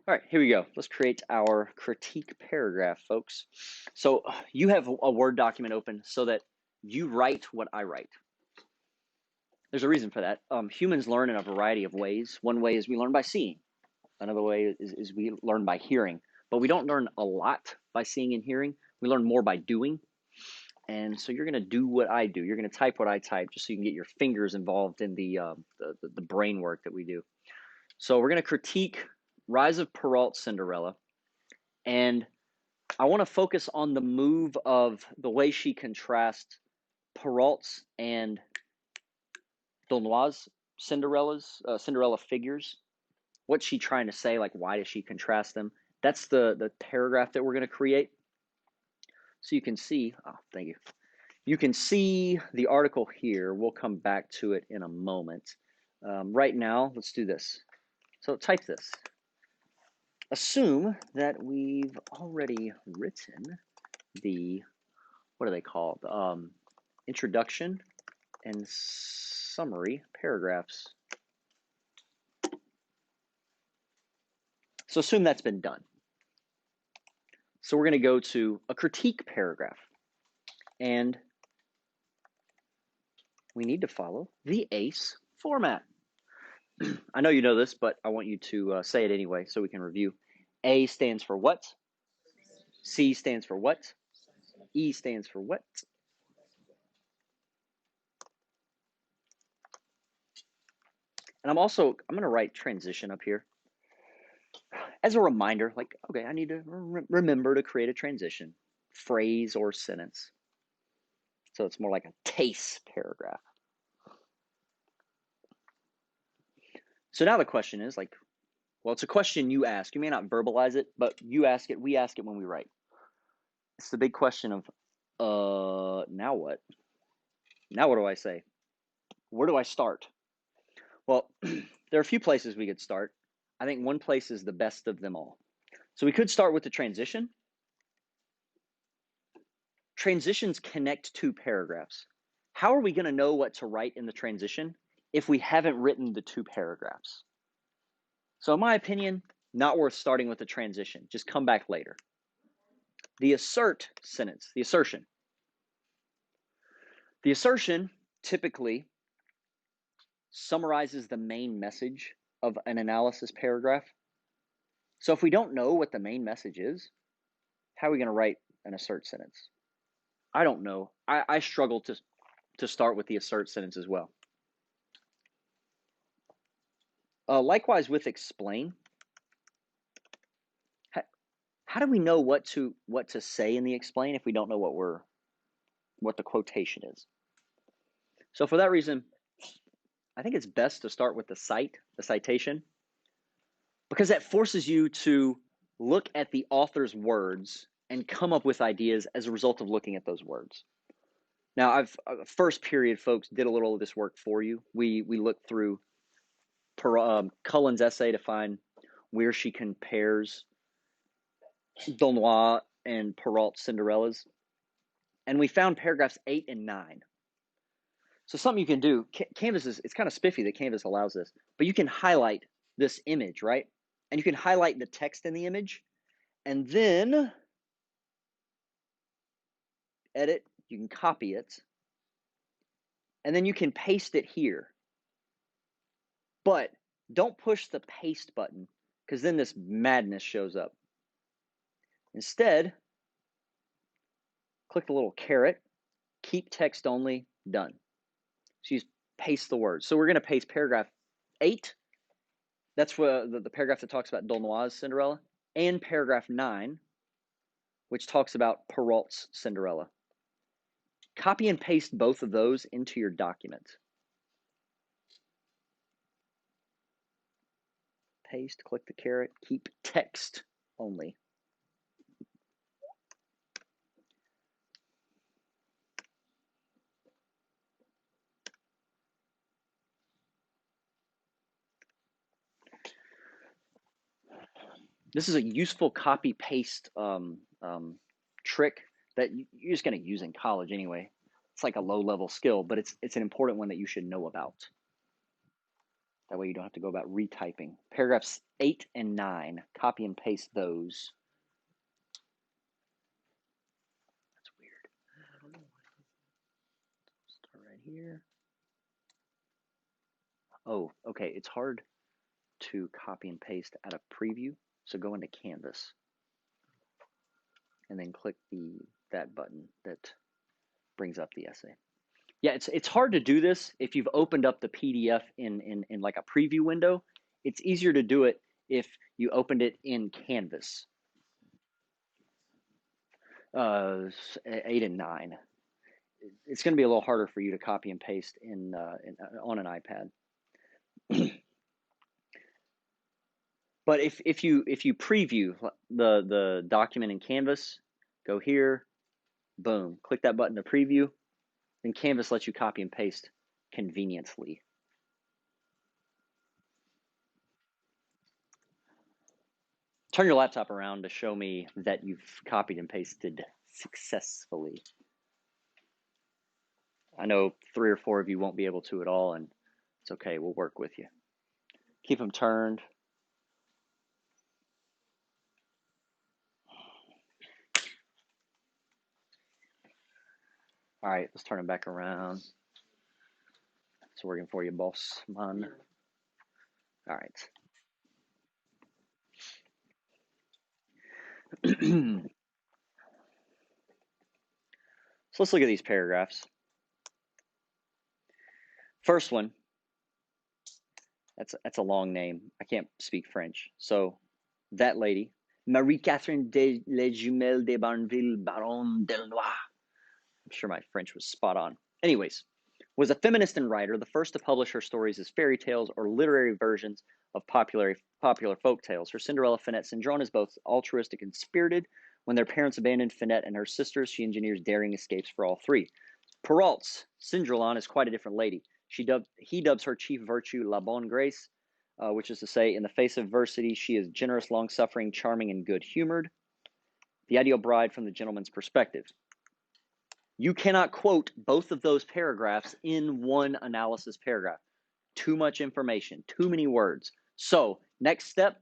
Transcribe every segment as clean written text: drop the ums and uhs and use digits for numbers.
All right, here we go. Let's create our critique paragraph, folks. So you have a Word document open so that you write what I write. There's a reason for that. Humans learn in a variety of ways. One way is we learn by seeing. Another way is we learn by hearing. But we don't learn a lot by seeing and hearing. We learn more by doing. And so you're going to do what I do. You're going to type what I type just so you can get your fingers involved in the brain work that we do. So we're going to critique Rise of Perrault Cinderella. And I want to focus on the move of the way she contrasts Perrault's and Dolnois' Cinderella figures. What's she trying to say? Like, why does she contrast them? That's the paragraph that we're going to create. So you can see, oh, thank you. You can see the article here. We'll come back to it in a moment. Right now, let's do this. So type this. Assume that we've already written the, what are they called? Introduction and summary paragraphs. So assume that's been done. So we're going to go to a critique paragraph. And we need to follow the ACE format. I know you know this, but I want you to say it anyway so we can review. A stands for what? C stands for what? E stands for what? And I'm going to write transition up here as a reminder, like, okay, I need to remember to create a transition, phrase, or sentence. So it's more like a case paragraph. So now the question is like, well, it's a question you ask. You may not verbalize it, but you ask it. We ask it when we write. It's the big question of, now what? Now what do I say? Where do I start? Well, there are a few places we could start. I think one place is the best of them all. So we could start with the transition. Transitions connect two paragraphs. How are we going to know what to write in the transition if we haven't written the two paragraphs? So in my opinion, not worth starting with the transition. Just come back later. The assert sentence, the assertion. The assertion typically summarizes the main message of an analysis paragraph. So if we don't know what the main message is, how are we going to write an assert sentence? I don't know. I struggle to start with the assert sentence as well. Likewise with explain. How do we know what to say in the explain if we don't know what the quotation is? So for that reason, I think it's best to start with the citation, because that forces you to look at the author's words and come up with ideas as a result of looking at those words. Now, I've first period folks did a little of this work for you. We looked through Cullen's essay to find where she compares Dolnois and Perrault Cinderellas, and we found paragraphs 8 and 9. So something you can do, Canvas it's kind of spiffy that Canvas allows this, but you can highlight this image, right? And you can highlight the text in the image, and then edit, you can copy it, and then you can paste it here. But don't push the paste button, because then this madness shows up. Instead, click the little caret, keep text only, done. So you paste the words. So we're going to paste paragraph 8. That's the paragraph that talks about Dolnois' Cinderella, and paragraph 9, which talks about Perrault's Cinderella. Copy and paste both of those into your document. Paste, click the caret, keep text only. This is a useful copy paste trick that you're just going to use in college anyway. It's like a low level skill, but it's an important one that you should know about. That way you don't have to go about retyping. Paragraphs 8 and 9, copy and paste those. That's weird. Start right here. Oh, okay, it's hard to copy and paste out of preview, so go into Canvas and then click that button that brings up the essay. Yeah, it's hard to do this if you've opened up the PDF in like a preview window. It's easier to do it if you opened it in Canvas. 8 and 9. It's going to be a little harder for you to copy and paste on an iPad. But if you preview the document in Canvas, go here, boom, click that button to preview, then Canvas lets you copy and paste conveniently. Turn your laptop around to show me that you've copied and pasted successfully. I know 3 or 4 of you won't be able to at all, and it's okay, we'll work with you. Keep them turned. All right, let's turn them back around. It's working for you, boss man. All right. So let's look at these paragraphs. First one, that's a long name. I can't speak French. So that lady, Marie-Catherine de Les Jumelles de Barneville, Baron Delnoy. I'm sure my French was spot on. Anyways, was a feminist and writer, the first to publish her stories as fairy tales or literary versions of popular folk tales. Her Cinderella, Finette, Cendrillon is both altruistic and spirited. When their parents abandoned Finette and her sisters, she engineers daring escapes for all three. Perrault's Cinderella is quite a different lady. He dubs her chief virtue La Bonne Grace, which is to say, in the face of adversity, she is generous, long-suffering, charming, and good-humored. The ideal bride from the gentleman's perspective. You cannot quote both of those paragraphs in one analysis paragraph. Too much information, too many words. So, next step,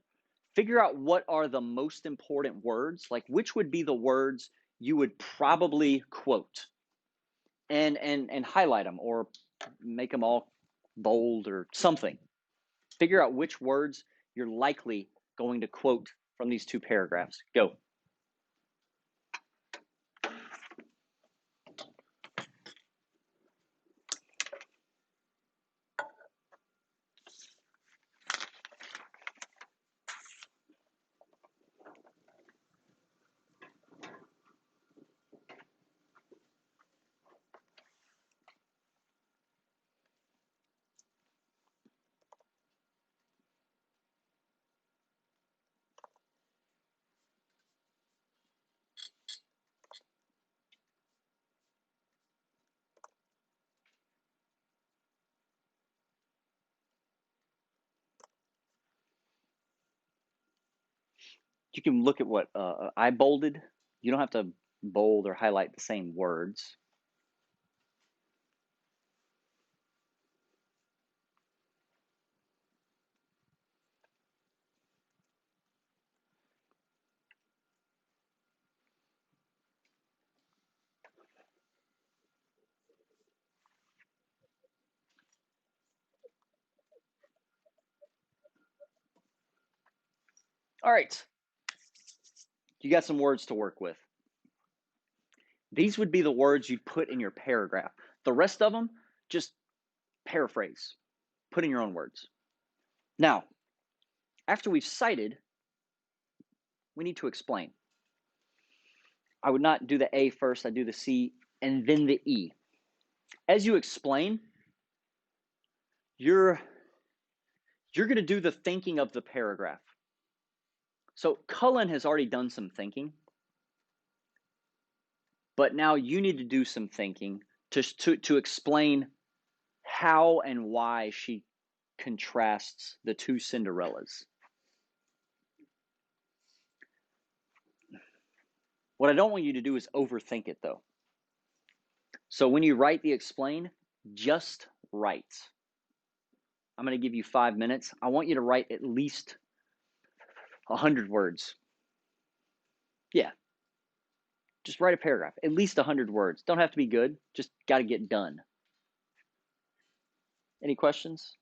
figure out what are the most important words, like which would be the words you would probably quote, and highlight them or make them all bold or something. Figure out which words you're likely going to quote from these 2 paragraphs. Go. You can look at what I bolded. You don't have to bold or highlight the same words. All right. You got some words to work with. These would be the words you'd put in your paragraph. The rest of them, just paraphrase. Put in your own words. Now, after we've cited, we need to explain. I would not do the A first, I'd do the C and then the E. As you explain, you're going to do the thinking of the paragraph. So Cullen has already done some thinking, but now you need to do some thinking to explain how and why she contrasts the 2 Cinderellas. What I don't want you to do is overthink it, though. So when you write the explain, just write. I'm going to give you 5 minutes. I want you to write at least 100 words. Yeah, just write a paragraph, at least 100 words. Don't have to be good, just got to get done. Any questions?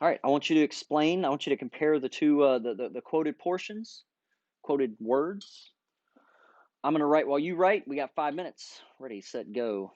All right, I want you to explain. I want you to compare the two, the quoted portions, quoted words. I'm going to write while you write. We got 5 minutes. Ready, set, go.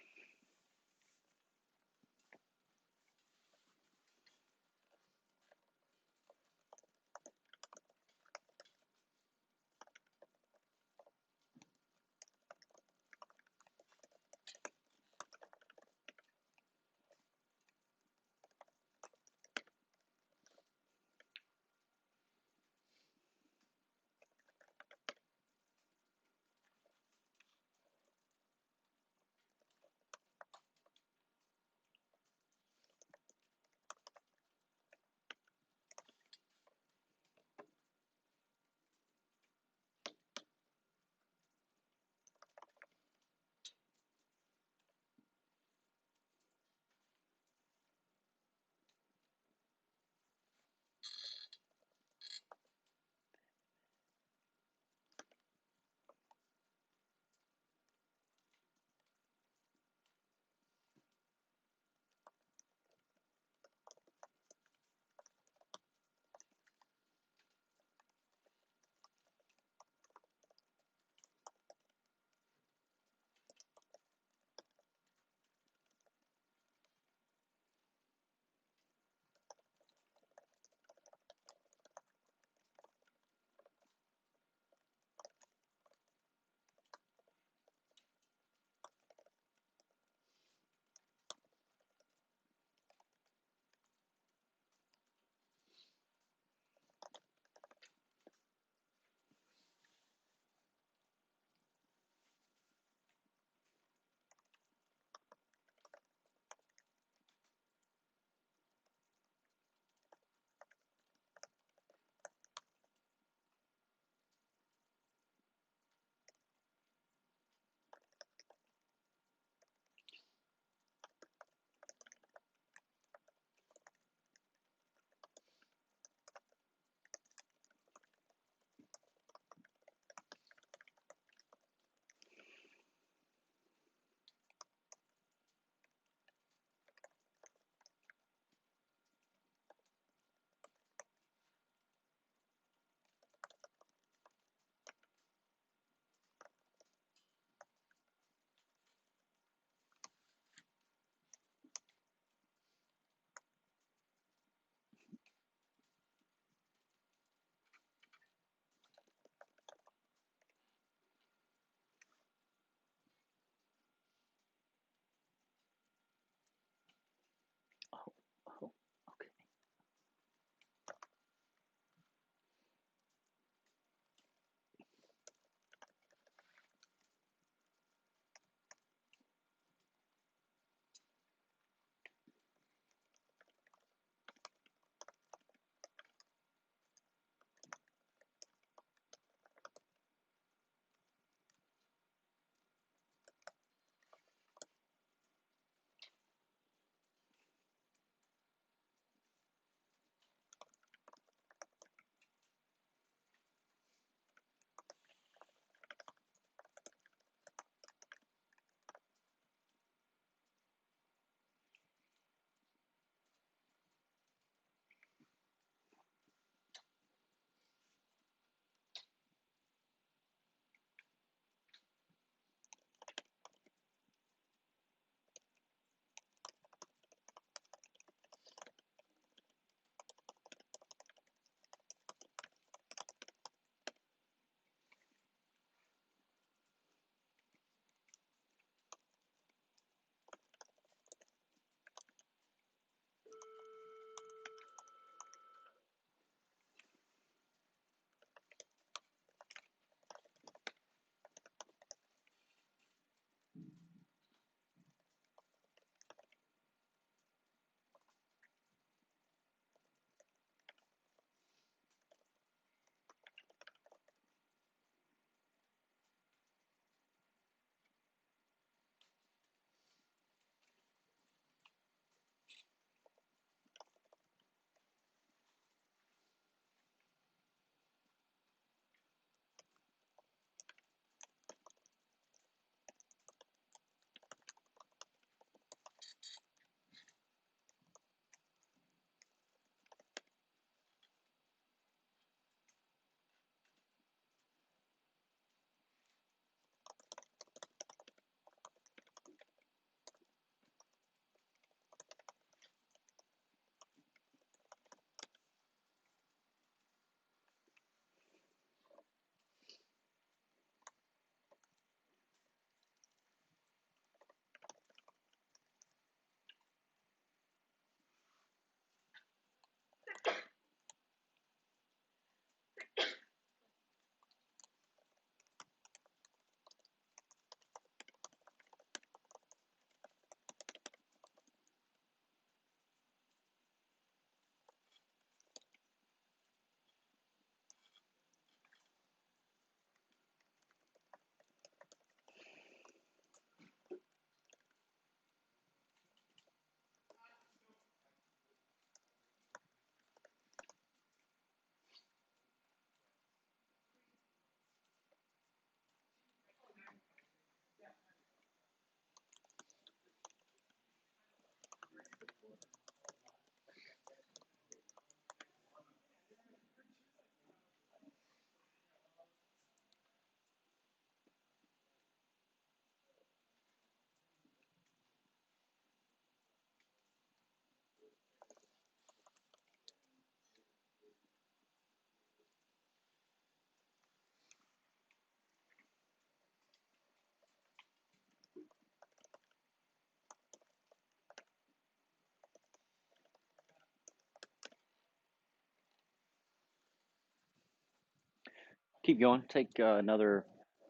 Keep going. Take another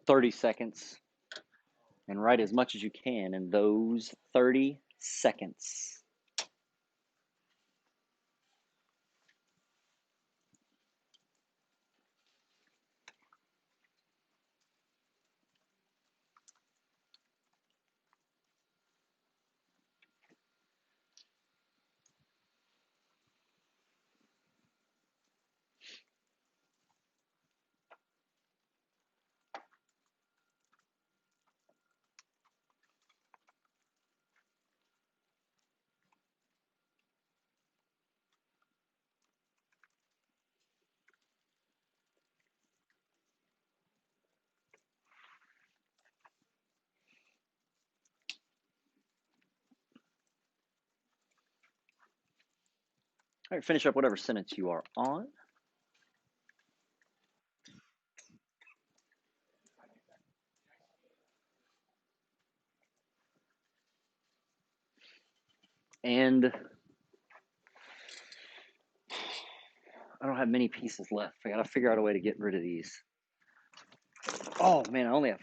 30 seconds and write as much as you can in those 30 seconds. All right, finish up whatever sentence you are on. And I don't have many pieces left. I gotta figure out a way to get rid of these. Oh man, I only have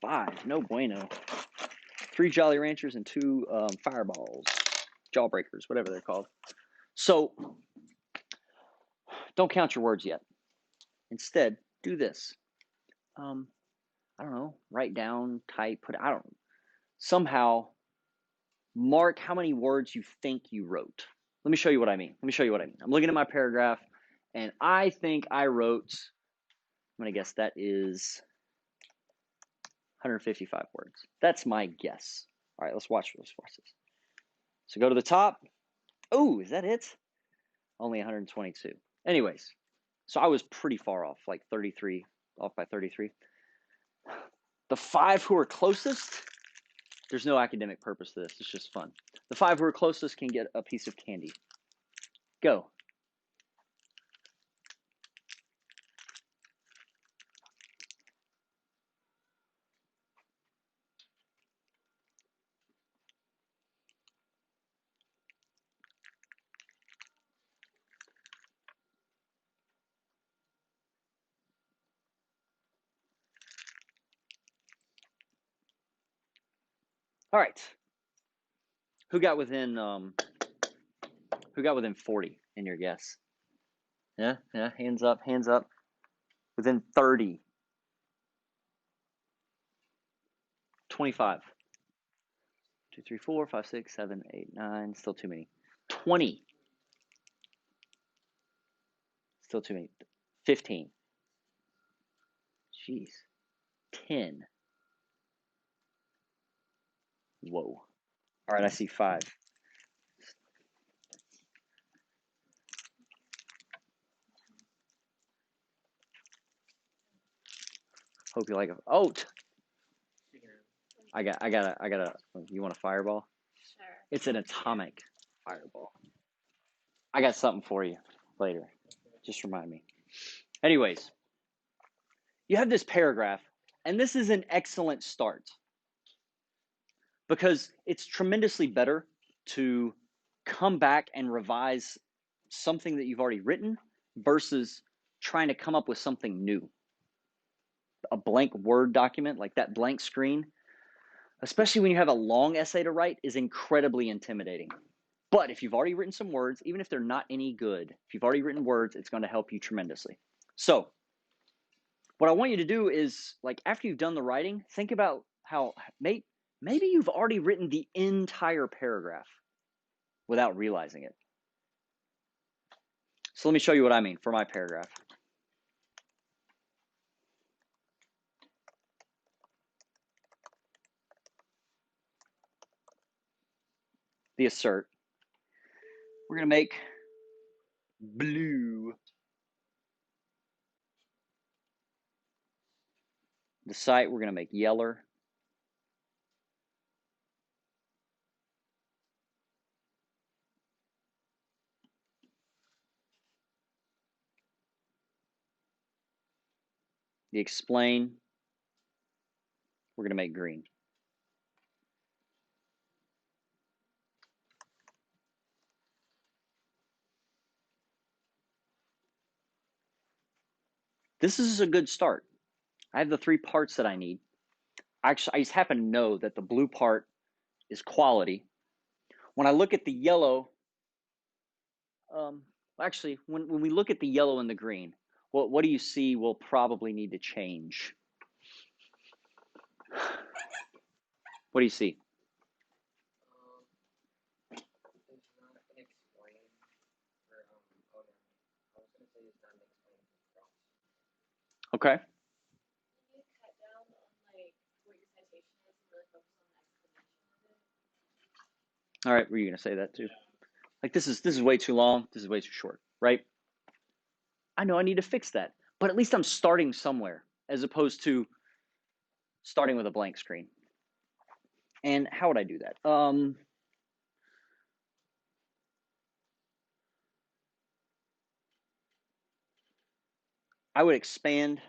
5. No bueno. 3 Jolly Ranchers and 2 Fireballs, Jawbreakers, whatever they're called. So don't count your words yet. Instead, do this. I don't know. Write down, type, put. I don't. Somehow mark how many words you think you wrote. Let me show you what I mean. I'm looking at my paragraph, and I think I wrote. I'm gonna guess that is 155 words. That's my guess. All right, let's watch this. So go to the top. Oh, is that it? Only 122. Anyways, so I was pretty far off, like 33, off by 33. The 5 who are closest, there's no academic purpose to this. It's just fun. The 5 who are closest can get a piece of candy. Go. All right. Who got within 40 in your guess? Yeah, hands up. Within 30. 25. 2, 3, 4, 5, 6, 7, 8, 9. Still too many. 20. Still too many. 15. Jeez. 10. Whoa. All right, I see 5. Hope you like it. Oh, I got a. You want a fireball? Sure. It's an atomic fireball. I got something for you later. Just remind me. Anyways, you have this paragraph, and this is an excellent start because it's tremendously better to come back and revise something that you've already written versus trying to come up with something new. A blank Word document, like that blank screen, especially when you have a long essay to write, is incredibly intimidating. But if you've already written some words, even if they're not any good, if you've already written words, it's going to help you tremendously. So what I want you to do is, like, after you've done the writing, think about how maybe you've already written the entire paragraph without realizing it. So let me show you what I mean for my paragraph. The assert. We're going to make blue. The site, we're going to make yeller. The explain, we're going to make green. This is a good start. I have the 3 parts that I need. Actually, I just happen to know that the blue part is quality. When I look at the yellow, actually, when we look at the yellow and the green, what do you see will probably need to change? What do you see? It's not an explain for oh no. I was gonna say it's not an explain for cross. Okay. You need to cut down on like what your citation is and really focus on the explanation of it. All right, were you gonna say that too? Like this is way too long. This is way too short, right? I know I need to fix that, but at least I'm starting somewhere as opposed to starting with a blank screen. And how would I do that? I would expand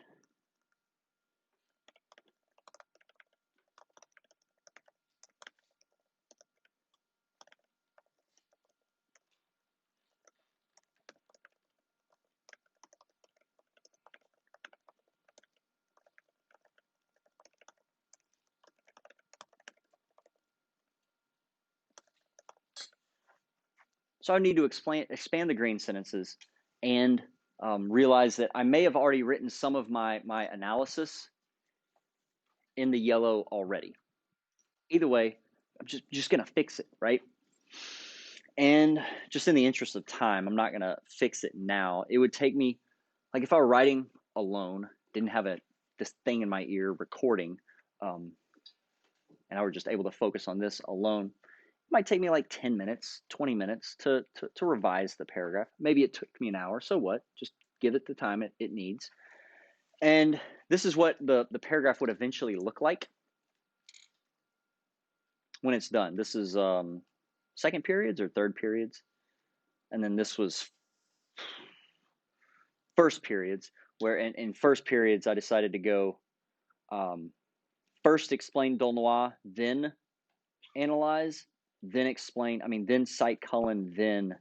So I need to expand the green sentences and realize that I may have already written some of my analysis in the yellow already. Either way, I'm just going to fix it, right? And just in the interest of time, I'm not going to fix it now. It would take me, like if I were writing alone, didn't have this thing in my ear recording, and I were just able to focus on this alone, it might take me like 10 minutes, 20 minutes to revise the paragraph. Maybe it took me an hour. So what? Just give it the time it needs. And this is what the paragraph would eventually look like when it's done. This is second periods or third periods. And then this was first periods, where in first periods I decided to go first explain Dolnois, then analyze, then explain, then cite Cullen, then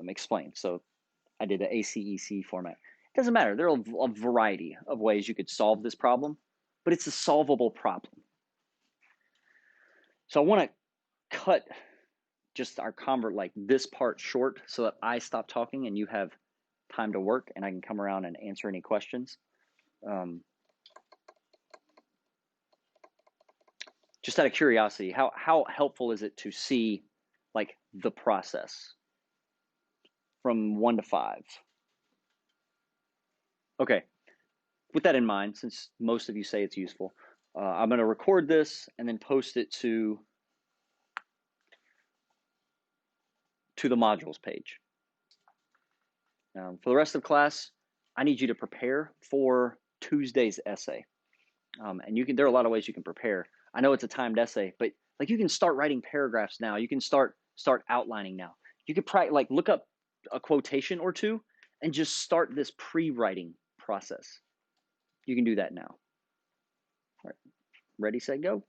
explain. So I did the ACEC format. It doesn't matter. There are a variety of ways you could solve this problem, but it's a solvable problem. So I want to cut just our like this part short so that I stop talking and you have time to work and I can come around and answer any questions. Just out of curiosity, how helpful is it to see like the process from 1 to 5? Okay, with that in mind, since most of you say it's useful, I'm going to record this and then post it to the modules page. For the rest of class, I need you to prepare for Tuesday's essay. And there are a lot of ways you can prepare. I know it's a timed essay, but like you can start writing paragraphs now. You can start outlining now. You could like look up a quotation or two and just start this pre-writing process. You can do that now. All right, ready, set, go.